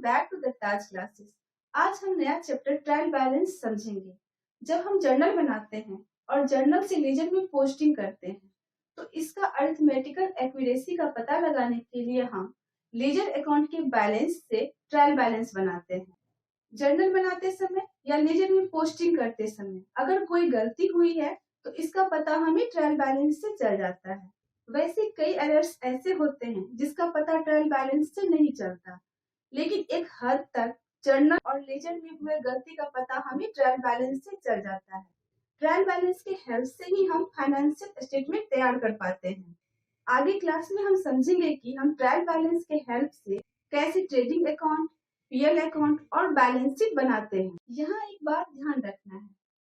Back to the Taj classes. आज हम नया चैप्टर ट्रायल बैलेंस समझेंगे। जब हम जर्नल बनाते हैं और जर्नल से लेजर में पोस्टिंग करते हैं तो इसका अरिथमेटिकल एक्यूरेसी का पता लगाने के लिए हम लेजर अकाउंट के बैलेंस से ट्रायल बैलेंस बनाते हैं। जर्नल बनाते समय या लेजर में पोस्टिंग करते समय अगर कोई गलती हुई है तो इसका पता हमें ट्रायल बैलेंस से चल जाता है। वैसे कई एरर्स ऐसे होते हैं जिसका पता ट्रायल बैलेंस से नहीं चलता, लेकिन एक हद तक जर्नल और लेजर में हुए गलती का पता हमें ट्रायल बैलेंस से चल जाता है। ट्रायल बैलेंस के हेल्प से ही हम फाइनेंशियल स्टेटमेंट तैयार कर पाते हैं। आगे क्लास में हम समझेंगे कि हम ट्रायल बैलेंस के हेल्प से कैसे ट्रेडिंग अकाउंट, पीएल अकाउंट और बैलेंस शीट बनाते हैं। यहाँ एक बात ध्यान रखना है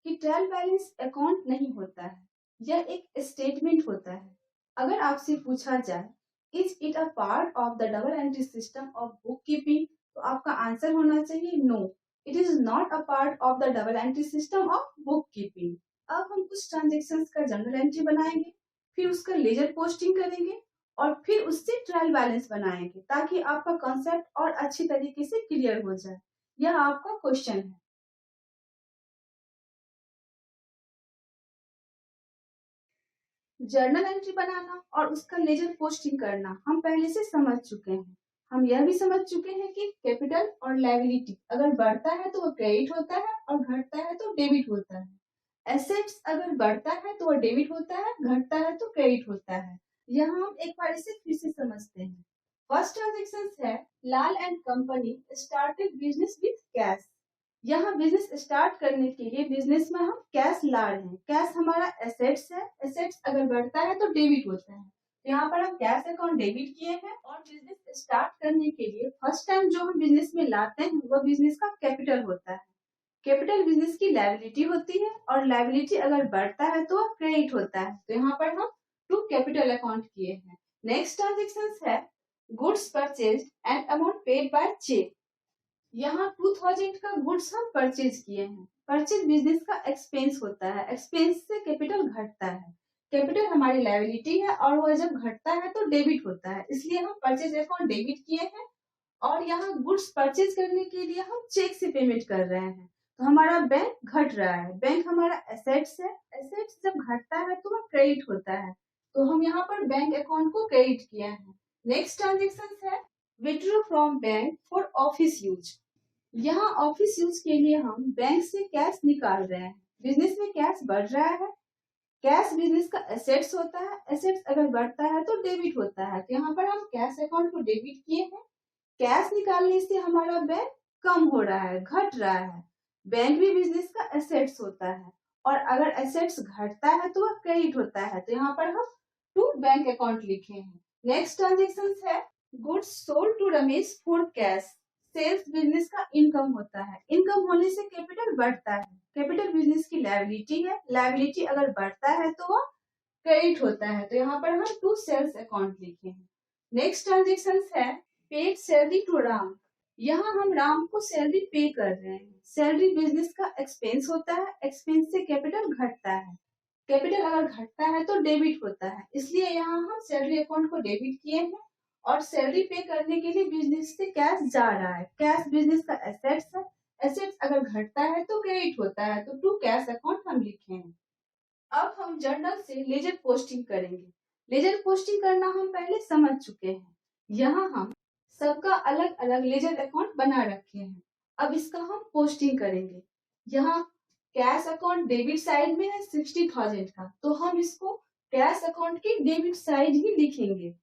कि ट्रायल बैलेंस अकाउंट नहीं होता है, यह एक स्टेटमेंट होता है। अगर आपसे पूछा जाए is it a part of the double entry system of bookkeeping, तो आपका आंसर होना चाहिए no, it is not a part of the double entry system of bookkeeping. अब हम कुछ ट्रांजेक्शन्स का जर्नल एंट्री बनाएंगे, फिर उसका लेजर पोस्टिंग करेंगे और फिर उससे ट्रायल बैलेंस बनाएंगे ताकि आपका कॉन्सेप्ट और अच्छी तरीके से क्लियर हो जाए। यह आपका क्वेश्चन है। जर्नल एंट्री बनाना और उसका लेजर पोस्टिंग करना हम पहले से समझ चुके हैं। हम यह भी समझ चुके हैं कि कैपिटल और लायबिलिटी अगर बढ़ता है तो वह क्रेडिट होता है और घटता है तो डेबिट होता है। एसेट्स अगर बढ़ता है तो वह डेबिट होता है, घटता है तो क्रेडिट होता है। यहाँ हम एक बार इसे फिर से समझते हैं। फर्स्ट ट्रांजेक्शन है Lal and company started business with cash. यहाँ बिजनेस स्टार्ट करने के लिए बिजनेस में हम कैश ला रहे हैं। कैश हमारा एसेट्स है, एसेट्स अगर बढ़ता है तो डेबिट होता है। तो यहाँ पर हम कैश अकाउंट डेबिट किए हैं और बिजनेस स्टार्ट करने के लिए फर्स्ट टाइम जो हम बिजनेस में लाते हैं वो बिजनेस का कैपिटल होता है। कैपिटल बिजनेस की लायबिलिटी होती है और लायबिलिटी अगर बढ़ता है तो क्रेडिट होता है। तो यहाँ पर हम टू कैपिटल अकाउंट किए हैं। नेक्स्ट ट्रांजेक्शन है goods purchase and amount paid by cheque. यहाँ 2000 का गुड्स हम परचेज किए हैं। परचेज बिजनेस का एक्सपेंस होता है, एक्सपेंस से कैपिटल घटता है। कैपिटल हमारी लायबिलिटी है और वह जब घटता है तो डेबिट होता है, इसलिए हम परचेज अकाउंट डेबिट किए हैं। और यहाँ गुड्स परचेज करने के लिए हम चेक से पेमेंट कर रहे हैं, तो हमारा बैंक घट रहा है। बैंक हमारा एसेट्स है, एसेट्स जब घटता है तो वह क्रेडिट होता है, तो हम यहाँ पर बैंक अकाउंट को क्रेडिट किया है। नेक्स्ट ट्रांजेक्शन है withdraw from bank for office use. यहाँ ऑफिस यूज के लिए हम बैंक से कैश निकाल रहे हैं। बिजनेस में कैश बढ़ रहा है, कैश बिजनेस का एसेट्स होता है, एसेट्स अगर बढ़ता है तो डेबिट होता है। तो यहाँ पर हम कैश अकाउंट को डेबिट किए हैं। कैश निकालने से हमारा बैंक कम हो रहा है, घट रहा है। बैंक भी बिजनेस का एसेट्स होता है और अगर एसेट्स घटता है तो वह क्रेडिट होता है। तो यहाँ पर हम टू बैंक अकाउंट लिखे हैं। नेक्स्ट ट्रांजेक्शन है goods sold to Ramesh for cash. Sales business का इनकम होता है, इनकम होने से कैपिटल बढ़ता है। कैपिटल बिजनेस की लायबिलिटी है, लायबिलिटी अगर बढ़ता है तो वह क्रेडिट होता है। तो यहाँ पर हम टू सेल्स अकाउंट लिखे हैं। नेक्स्ट ट्रांजेक्शन है पेड सैलरी टू राम। यहाँ हम राम को सैलरी पे कर रहे हैं। सैलरी बिजनेस का एक्सपेंस होता है, एक्सपेंस से कैपिटल घटता है। कैपिटल अगर घटता है तो डेबिट होता है, इसलिए यहाँ हम सैलरी अकाउंट को डेबिट किए हैं और सैलरी पे करने के लिए बिजनेस से कैश जा रहा है। कैश बिजनेस का एसेट्स है, एसेट्स अगर घटता है तो क्रेडिट होता है, तो टू कैश अकाउंट हम लिखे हैं। अब हम जर्नल से लेजर पोस्टिंग करेंगे। लेजर पोस्टिंग करना हम पहले समझ चुके हैं। यहाँ हम सबका अलग अलग लेजर अकाउंट बना रखे हैं। अब इसका हम पोस्टिंग करेंगे। यहाँ कैश अकाउंट डेबिट साइड में है 60,000 का, तो हम इसको कैश अकाउंट की डेबिट साइड ही लिखेंगे।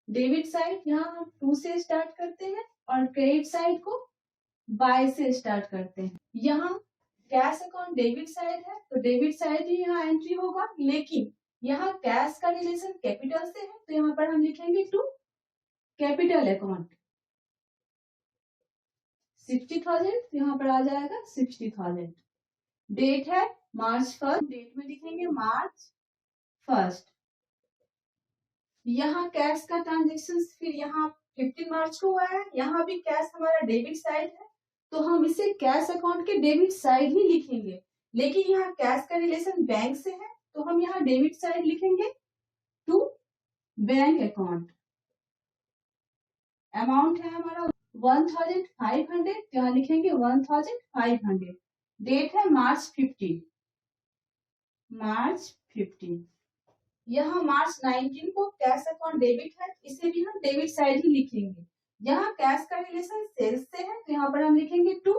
डेबिट साइड यहाँ हम 2 से स्टार्ट करते हैं और क्रेडिट साइड को बाय से स्टार्ट करते हैं। यहाँ कैश अकाउंट डेबिट साइड है तो डेबिट साइड ही यहाँ एंट्री होगा, लेकिन यहाँ कैश का रिलेशन कैपिटल से है तो यहाँ पर हम लिखेंगे टू कैपिटल अकाउंट। 60,000 यहाँ पर आ जाएगा 60,000। डेट है मार्च 1, डेट में लिखेंगे मार्च 1। यहाँ कैश का ट्रांजेक्शन फिर यहाँ 15 मार्च को हुआ है। यहाँ भी कैश हमारा डेबिट साइड है तो हम इसे कैश अकाउंट के डेबिट साइड ही लिखेंगे, लेकिन यहाँ कैश का रिलेशन बैंक से है तो हम यहाँ डेबिट साइड लिखेंगे टू बैंक अकाउंट। अमाउंट है हमारा 1500, तो यहाँ लिखेंगे 1500। डेट है मार्च 15, मार्च 15। यहाँ मार्च 19 को कैश अकाउंट डेबिट है, इसे भी हम डेबिट साइड ही लिखेंगे। यहाँ कैश का रिलेशन सेल्स से है, तो यहाँ पर हम लिखेंगे टू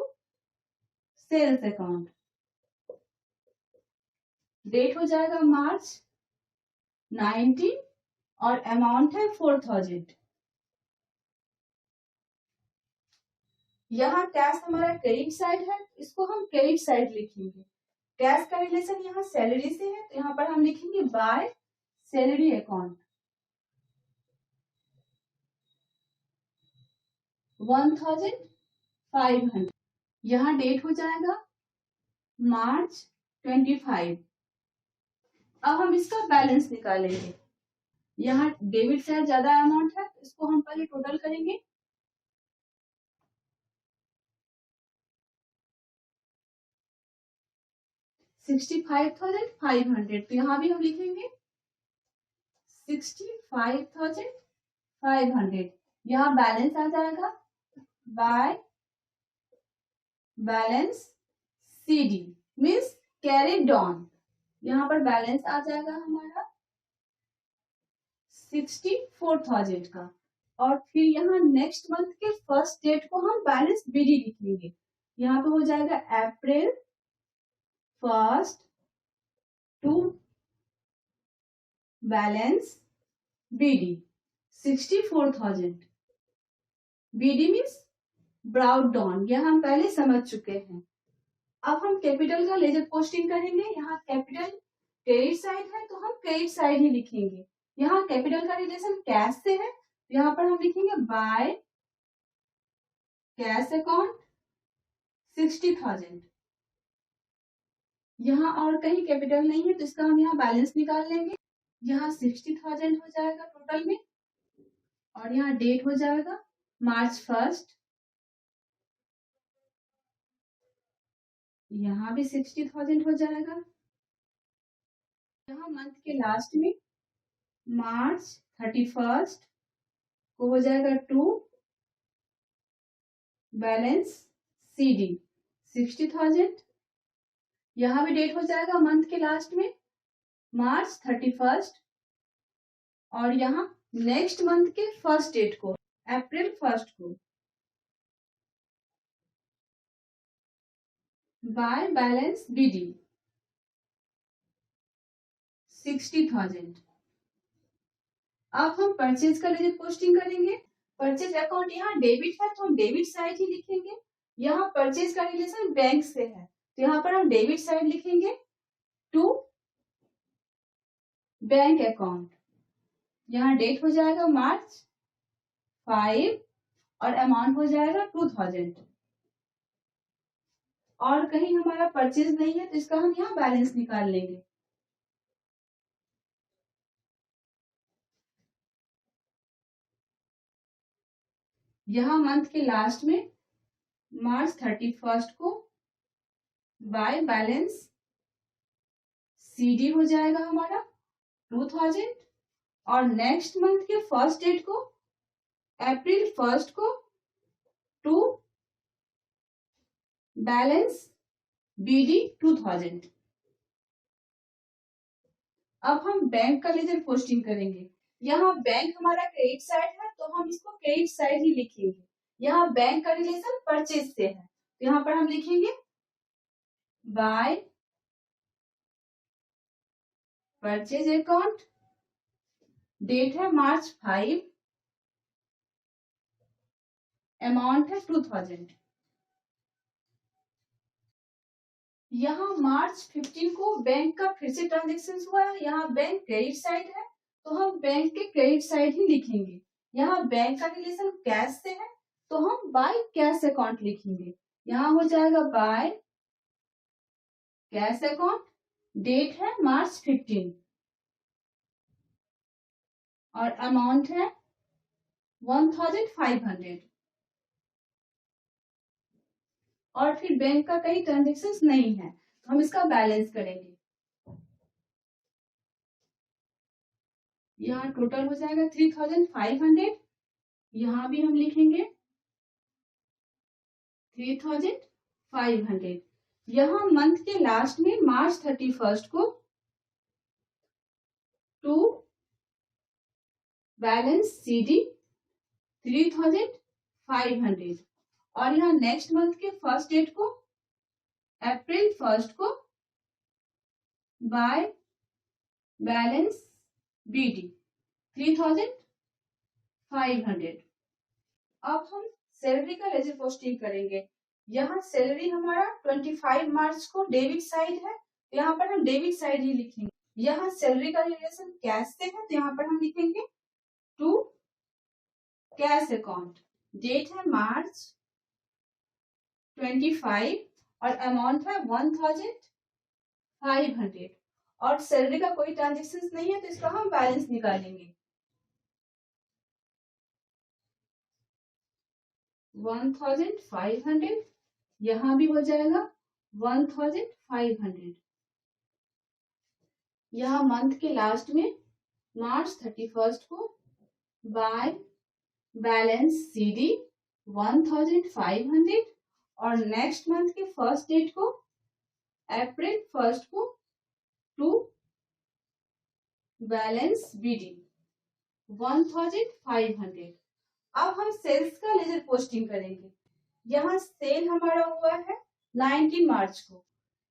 सेल्स अकाउंट। डेट हो जाएगा मार्च 19 और अमाउंट है 4000। यहाँ कैश हमारा क्रेडिट साइड है, इसको हम क्रेडिट साइड लिखेंगे। कैश का रिलेशन यहाँ सैलरी से है, तो यहाँ पर हम लिखेंगे बाय सैलरी अकाउंट। 1500। यहाँ डेट हो जाएगा मार्च 25। अब हम इसका बैलेंस निकालेंगे। यहाँ डेबिट साइड ज्यादा अमाउंट है, इसको हम पहले टोटल करेंगे। 65,500, तो यहाँ भी हम लिखेंगे 65,500। यहाँ बैलेंस आ जाएगा by balance CD means carried on. यहाँ पर बैलेंस आ जाएगा हमारा 64,000 का। और फिर यहाँ नेक्स्ट मंथ के फर्स्ट डेट को हम बैलेंस BD लिखेंगे। यहाँ पे हो जाएगा April 1 to balance BD 64,000। BD means brought down, यह हम पहले समझ चुके हैं। अब हम कैपिटल का लेजर पोस्टिंग करेंगे। यहाँ कैपिटल क्रेडिट साइड है, तो हम क्रेडिट साइड ही लिखेंगे। यहाँ कैपिटल का रिलेशन कैश से है, तो यहाँ पर हम लिखेंगे बाय कैश अकाउंट 60,000। यहाँ और कहीं कैपिटल नहीं है, तो इसका हम यहाँ बैलेंस निकाल लेंगे। यहाँ 60,000 हो जाएगा टोटल में, और यहाँ डेट हो जाएगा मार्च 1। यहाँ भी 60,000 हो जाएगा। यहाँ मंथ के लास्ट में मार्च 31 को हो जाएगा टू बैलेंस CD 60,000। यहाँ भी डेट हो जाएगा मंथ के लास्ट में मार्च 31, और यहाँ नेक्स्ट मंथ के फर्स्ट डेट को अप्रैल 1 को बाय बैलेंस BD 60,000। अब हम परचेज का लेजर पोस्टिंग करेंगे। परचेज अकाउंट यहाँ डेबिट है, तो हम डेबिट साइड ही लिखेंगे। यहाँ परचेज का रिलेशन बैंक से है, तो यहाँ पर हम डेबिट साइड लिखेंगे टू बैंक अकाउंट। यहाँ डेट हो जाएगा मार्च 5 और अमाउंट हो जाएगा 2000। और कहीं हमारा परचेज नहीं है, तो इसका हम यहाँ बैलेंस निकाल लेंगे। यहाँ मंथ के लास्ट में मार्च 31 को बाय बैलेंस CD हो जाएगा हमारा 2000, और नेक्स्ट मंथ के फर्स्ट डेट को अप्रैल 1 को टू बैलेंस BD 2000। अब हम बैंक का लेजर पोस्टिंग करेंगे। यहाँ बैंक हमारा क्रेडिट साइड है, तो हम इसको क्रेडिट साइड ही लिखेंगे। यहाँ बैंक का रिलेशन परचेज से है, तो यहाँ पर हम लिखेंगे बाय परचेज अकाउंट। डेट है मार्च 5, अमाउंट है 2000। यहाँ मार्च 15 को बैंक का फिर से ट्रांजेक्शन हुआ है। यहाँ बैंक क्रेडिट साइड है, तो हम बैंक के क्रेडिट साइड ही लिखेंगे। यहाँ बैंक का रिलेशन कैश से है, तो हम बाय कैश अकाउंट लिखेंगे। यहाँ हो जाएगा बाय कैश अकाउंट। डेट है मार्च 15 और अमाउंट है 1500। और फिर बैंक का कहीं ट्रांजेक्शन नहीं है, तो हम इसका बैलेंस करेंगे। यहाँ टोटल हो जाएगा 3500। यहाँ भी हम लिखेंगे 3,500। यहाँ मंथ के लास्ट में मार्च 31 को टू बैलेंस CD 3,500 और यहाँ नेक्स्ट मंथ के फर्स्ट डेट को अप्रैल 1 को बाय बैलेंस BD 3,500। अब हम सैलरी का लेजर पोस्टिंग करेंगे। यहाँ सैलरी हमारा 25 मार्च को डेबिट साइड है, तो यहाँ पर हम डेबिट साइड ही लिखेंगे। यहाँ सैलरी का रिलेशन कैश से है, तो यहाँ पर हम लिखेंगे टू कैश अकाउंट। डेट है मार्च 25 और अमाउंट है 1,500 और सैलरी का कोई ट्रांजेक्शन नहीं है, तो इसका हम बैलेंस निकालेंगे। 1,500 यहाँ भी हो जाएगा 1,500। यहाँ मंथ के लास्ट में मार्च 31 को बाय बैलेंस CD 1,500 और नेक्स्ट मंथ के फर्स्ट डेट को अप्रैल 1 को टू बैलेंस BD 1,500। अब हम सेल्स का लेजर पोस्टिंग करेंगे। यहाँ सेल हमारा हुआ है 19 मार्च को।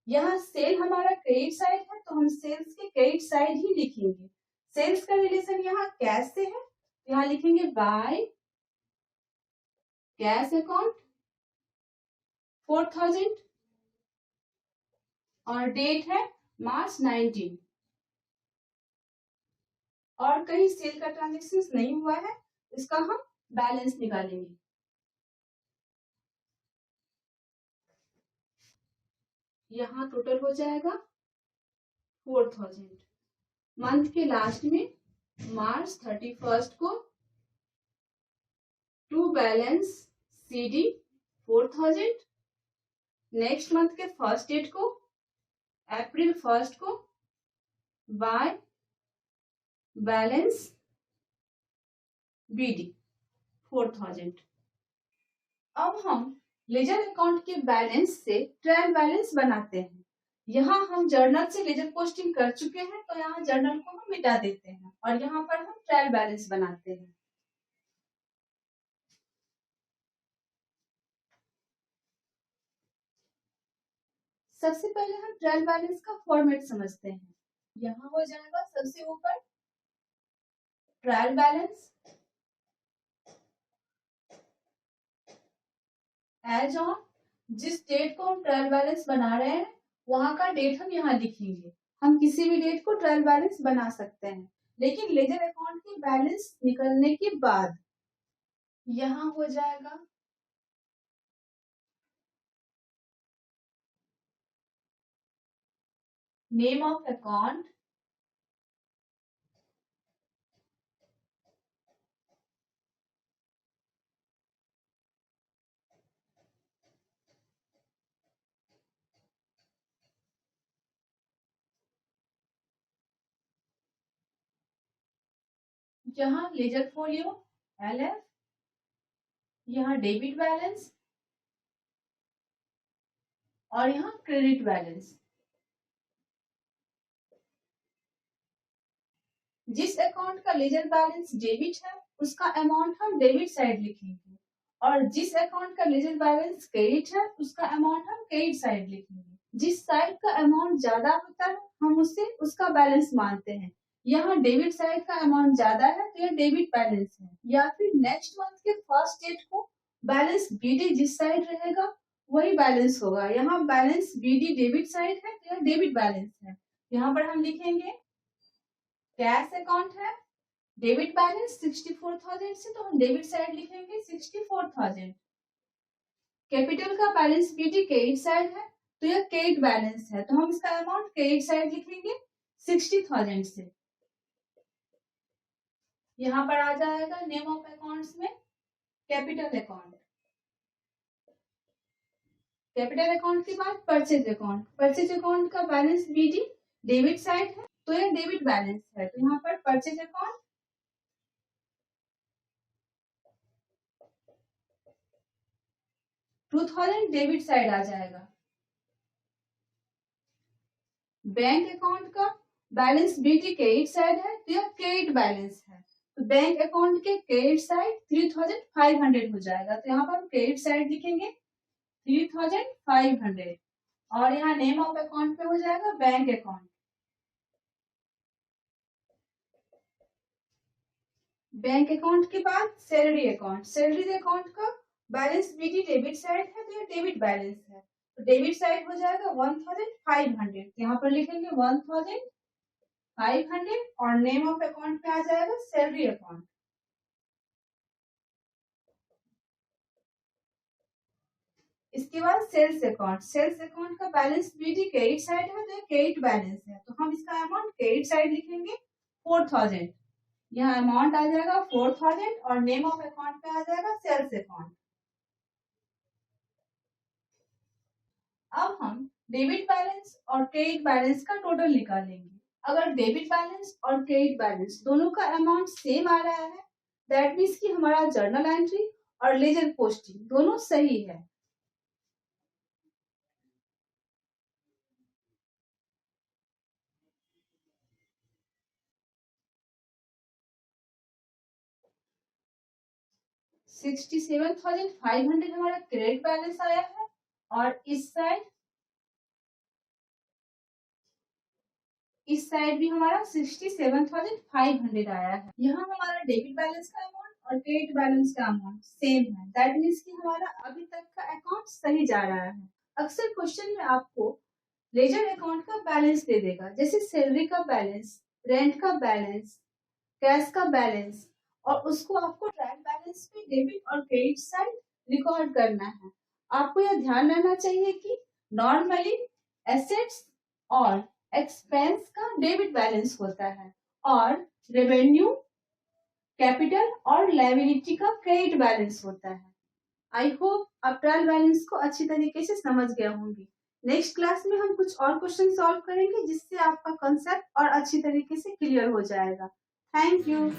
यहाँ सेल हमारा क्रेडिट साइड है, तो हम सेल्स के क्रेडिट साइड ही लिखेंगे। सेल्स का रिलेशन यहाँ कैश से है, यहाँ लिखेंगे बाय कैश अकाउंट 4,000 और डेट है मार्च 19 और कहीं सेल का ट्रांजेक्शन नहीं हुआ है, इसका हम बैलेंस निकालेंगे। यहाँ टोटल हो जाएगा 4,000। मंथ के लास्ट में मार्च 31 को to balance CD 4,000, next month के फर्स्ट डेट को अप्रैल 1 को बाय बैलेंस BD 4,000। अब हम लेजर अकाउंट के बैलेंस से ट्रायल बैलेंस बनाते हैं। यहाँ हम जर्नल से लेजर पोस्टिंग कर चुके हैं, तो यहाँ जर्नल को हम मिटा देते हैं और यहाँ पर हम ट्रायल बैलेंस बनाते हैं। सबसे पहले हम ट्रायल बैलेंस का फॉर्मेट समझते हैं। यहाँ हो जाएगा सबसे ऊपर ट्रायल बैलेंस एज ऑन, जिस डेट को हम ट्रायल बैलेंस बना रहे हैं वहां का डेट हम यहाँ लिखेंगे। हम किसी भी डेट को ट्रायल बैलेंस बना सकते हैं, लेकिन लेजर अकाउंट के बैलेंस निकलने के बाद यहाँ हो जाएगा नेम ऑफ अकाउंट, जहां लेजर फोलियो LF, यहाँ डेबिट बैलेंस और यहाँ क्रेडिट बैलेंस। जिस अकाउंट का लेजर बैलेंस डेबिट है उसका अमाउंट हम डेबिट साइड लिखेंगे और जिस अकाउंट का लेजर बैलेंस क्रेडिट है उसका अमाउंट हम क्रेडिट साइड लिखेंगे। जिस साइड का अमाउंट ज्यादा होता है हम उससे उसका बैलेंस मानते हैं। यहाँ डेबिट साइड का अमाउंट ज्यादा है तो यह डेबिट बैलेंस है, या फिर नेक्स्ट मंथ के फर्स्ट डेट को बैलेंस BD जिस साइड रहेगा वही बैलेंस होगा। यहाँ बैलेंस BD डेबिट साइड है तो यह डेबिट बैलेंस है। यहाँ पर हम लिखेंगे कैश अकाउंट है, डेबिट बैलेंस 64,000 से, तो हम डेबिट साइड लिखेंगे 64,000। कैपिटल का बैलेंस BD क्रेडिट साइड है तो यह क्रेडिट बैलेंस है, तो हम इसका अमाउंट क्रेडिट साइड लिखेंगे 60,000 से। यहाँ पर आ जाएगा नेम ऑफ अकाउंट्स में कैपिटल अकाउंट। कैपिटल अकाउंट के बाद परचेज अकाउंट। परचेज अकाउंट का बैलेंस BD डेबिट साइड है तो यह डेबिट बैलेंस है, तो यहाँ पर परचेज अकाउंट 2000 डेबिट साइड आ जाएगा। बैंक अकाउंट का बैलेंस बीटी क्रेडिट साइड है तो यह क्रेडिट बैलेंस है, तो बैंक अकाउंट के क्रेडिट साइड 3500 हो जाएगा। तो यहाँ पर हम क्रेडिट साइड लिखेंगे 3500 और यहाँ नेम ऑफ अकाउंट पे हो जाएगा बैंक अकाउंट। बैंक अकाउंट के बाद सैलरी अकाउंट। सैलरी अकाउंट का बैलेंस बीटी डेबिट साइड है तो यह डेबिट बैलेंस है, तो डेबिट साइड हो जाएगा 1500। यहाँ पर लिखेंगे 1500 और नेम ऑफ अकाउंट पे आ जाएगा सैलरी अकाउंट। इसके बाद सेल्स अकाउंट। सेल्स अकाउंट का बैलेंस बीटी क्रेडिट साइड है तो क्रेडिट बैलेंस है, तो हम इसका अमाउंट क्रेडिट साइड लिखेंगे 4000। यहाँ अमाउंट आ जाएगा 4000 और नेम ऑफ अकाउंट पे आ जाएगा सेल्स अकाउंट। अब हम डेबिट बैलेंस और क्रेडिट बैलेंस का टोटल निकालेंगे। अगर डेबिट बैलेंस और क्रेडिट बैलेंस दोनों का अमाउंट सेम आ रहा है, दैट मीन्स कि हमारा जर्नल एंट्री और लेजर पोस्टिंग दोनों सही है। $67,500 हमारा क्रेडिट बैलेंस आया है और इस साइड भी हमारा 67,500 आया है। यहाँ हमारा डेबिट बैलेंस का अमाउंट और क्रेडिट बैलेंस का अमाउंट सेम है, दैट मीन्स कि हमारा अभी तक का अकाउंट सही जा रहा है। अक्सर क्वेश्चन में आपको लेजर अकाउंट का बैलेंस दे देगा, जैसे सैलरी का बैलेंस, रेंट का बैलेंस, कैश का बैलेंस, और उसको आपको ट्रायल बैलेंस में डेबिट और क्रेडिट साइड रिकॉर्ड करना है। आपको यह ध्यान रखना चाहिए कि नॉर्मली एसेट्स और एक्सपेंस का डेबिट बैलेंस होता है और रेवेन्यू, कैपिटल और लायबिलिटी का क्रेडिट बैलेंस होता है। आई होप आप ट्रायल बैलेंस को अच्छी तरीके से समझ गए होंगे। नेक्स्ट क्लास में हम कुछ और क्वेश्चन सॉल्व करेंगे जिससे आपका कंसेप्ट और अच्छी तरीके से क्लियर हो जाएगा। Thank you.